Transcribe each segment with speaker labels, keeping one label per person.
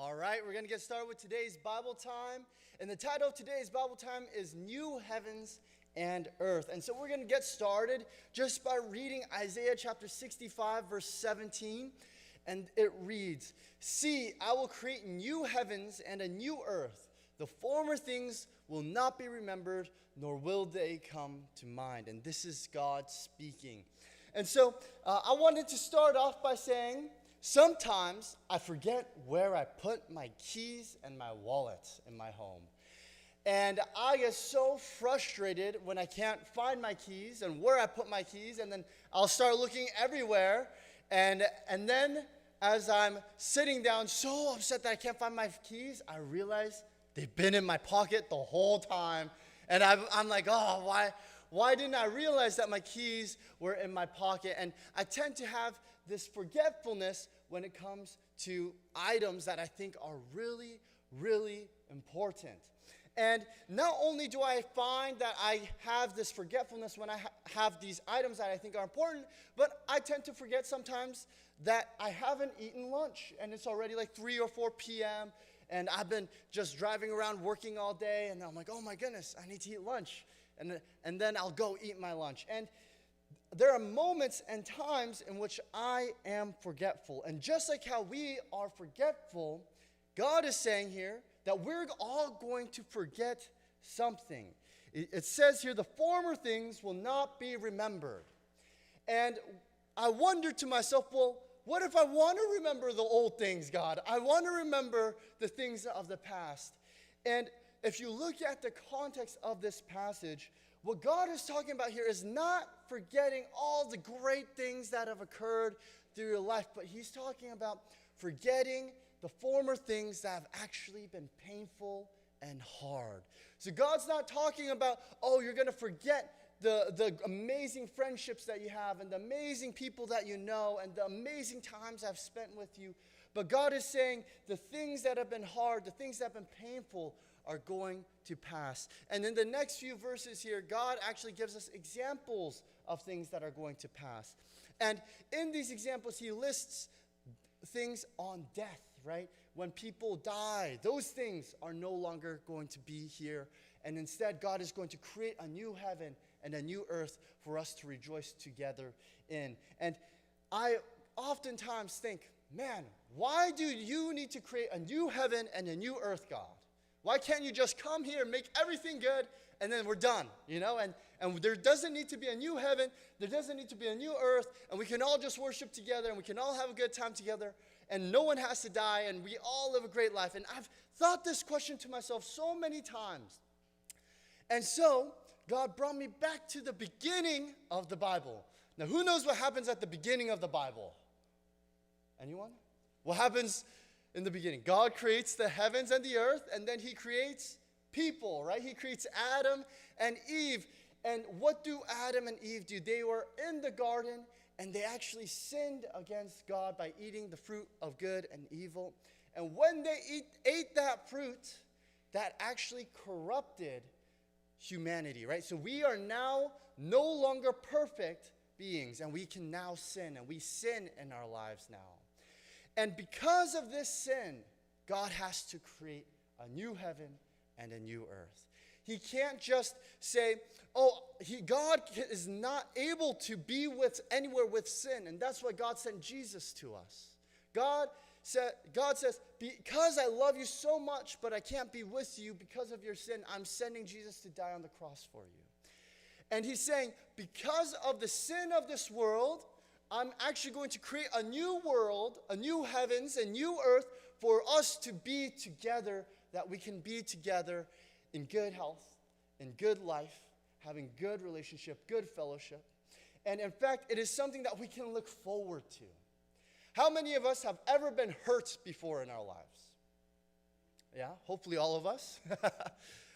Speaker 1: All right, we're going to get started with today's Bible time. And the title of today's Bible time is New Heavens and Earth. And so we're going to get started just by reading Isaiah chapter 65, verse 17. And it reads, "See, I will create new heavens and a new earth. The former things will not be remembered, nor will they come to mind." And this is God speaking. And so I wanted to start off by saying, sometimes I forget where I put my keys and my wallet in my home. And I get so frustrated when I can't find my keys and where I put my keys, and then I'll start looking everywhere. And then as I'm sitting down so upset that I can't find my keys, I realize they've been in my pocket the whole time. And I'm like, oh, why didn't I realize that my keys were in my pocket? And I tend to have this forgetfulness when it comes to items that I think are really, really important. And not only do I find that I have this forgetfulness when I have these items that I think are important, but I tend to forget sometimes that I haven't eaten lunch, and it's already like 3 or 4 p.m., and I've been just driving around working all day, and I'm like, oh my goodness, I need to eat lunch. And then I'll go eat my lunch. And there are moments and times in which I am forgetful. And just like how we are forgetful, God is saying here that we're all going to forget something. It says here, the former things will not be remembered. And I wondered to myself, well, what if I want to remember the old things, God? I want to remember the things of the past. And if you look at the context of this passage, what God is talking about here is not forgetting all the great things that have occurred through your life, but he's talking about forgetting the former things that have actually been painful and hard. So God's not talking about, oh, you're going to forget the amazing friendships that you have and the amazing people that you know and the amazing times I've spent with you. But God is saying the things that have been hard, the things that have been painful are going to pass. And in the next few verses here, God actually gives us examples of things that are going to pass. And in these examples, he lists things on death, right? When people die, those things are no longer going to be here. And instead, God is going to create a new heaven and a new earth for us to rejoice together in. And I oftentimes think, man, why do you need to create a new heaven and a new earth, God? Why can't you just come here and make everything good and then we're done, you know? And there doesn't need to be a new heaven. There doesn't need to be a new earth. And we can all just worship together and we can all have a good time together. And no one has to die and we all live a great life. And I've thought this question to myself so many times. And so God brought me back to the beginning of the Bible. Now, who knows what happens at the beginning of the Bible? Anyone? What happens in the beginning? God creates the heavens and the earth, and then he creates people, right? He creates Adam and Eve. And what do Adam and Eve do? They were in the garden, and they actually sinned against God by eating the fruit of good and evil. And when they ate that fruit, that actually corrupted humanity, right? So we are now no longer perfect beings, and we can now sin, and we sin in our lives now. And because of this sin, God has to create a new heaven and a new earth. He can't just say, God is not able to be anywhere with sin. And that's why God sent Jesus to us. God says, because I love you so much, but I can't be with you because of your sin, I'm sending Jesus to die on the cross for you. And he's saying, because of the sin of this world, I'm actually going to create a new world, a new heavens, a new earth for us to be together, that we can be together in good health, in good life, having good relationship, good fellowship. And in fact, it is something that we can look forward to. How many of us have ever been hurt before in our lives? Yeah, hopefully all of us.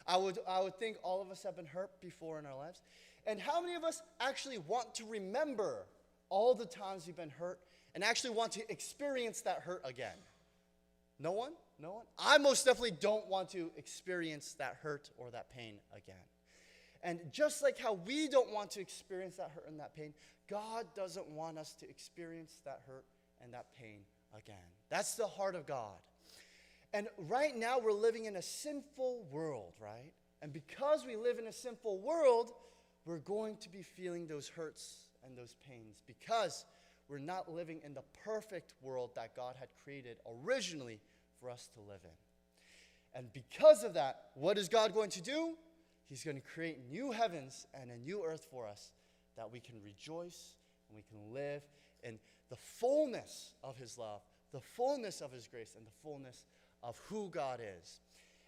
Speaker 1: I would think all of us have been hurt before in our lives. And how many of us actually want to remember all the times you've been hurt and actually want to experience that hurt again? No one? No one? I most definitely don't want to experience that hurt or that pain again. And just like how we don't want to experience that hurt and that pain, God doesn't want us to experience that hurt and that pain again. That's the heart of God. And right now we're living in a sinful world, right? And because we live in a sinful world, we're going to be feeling those hurts and those pains because we're not living in the perfect world that God had created originally for us to live in. And because of that, what is God going to do? He's going to create new heavens and a new earth for us that we can rejoice and we can live in the fullness of his love, the fullness of his grace, and the fullness of who God is.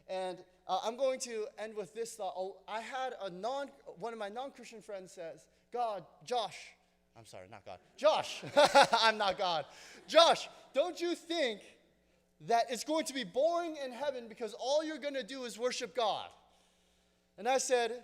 Speaker 1: And I'm going to end with this thought. I had one of my non-Christian friends says, Josh, I'm not God. Josh, don't you think that it's going to be boring in heaven because all you're going to do is worship God? And I said,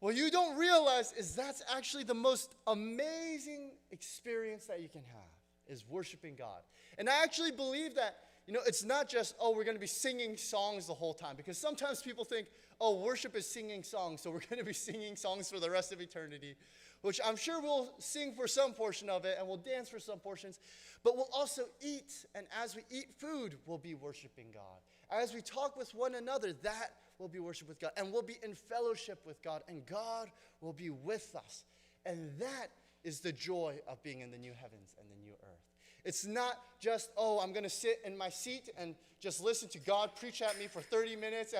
Speaker 1: well, you don't realize is that's actually the most amazing experience that you can have, is worshiping God. And I actually believe that, it's not just, we're going to be singing songs the whole time. Because sometimes people think, worship is singing songs, so we're going to be singing songs for the rest of eternity, which I'm sure we'll sing for some portion of it, and we'll dance for some portions. But we'll also eat, and as we eat food, we'll be worshiping God. As we talk with one another, that will be worship with God. And we'll be in fellowship with God, and God will be with us. And that is the joy of being in the new heavens and the new earth. It's not just, I'm going to sit in my seat and just listen to God preach at me for 30 minutes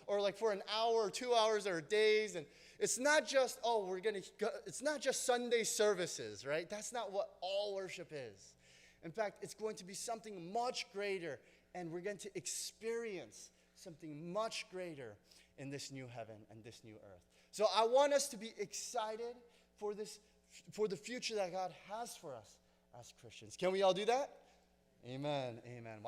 Speaker 1: or like for an hour or 2 hours or days. And it's not just, it's not just Sunday services, right? That's not what all worship is. In fact, it's going to be something much greater, and we're going to experience something much greater in this new heaven and this new earth. So I want us to be excited for the future that God has for us as Christians. Can we all do that? Amen. Amen.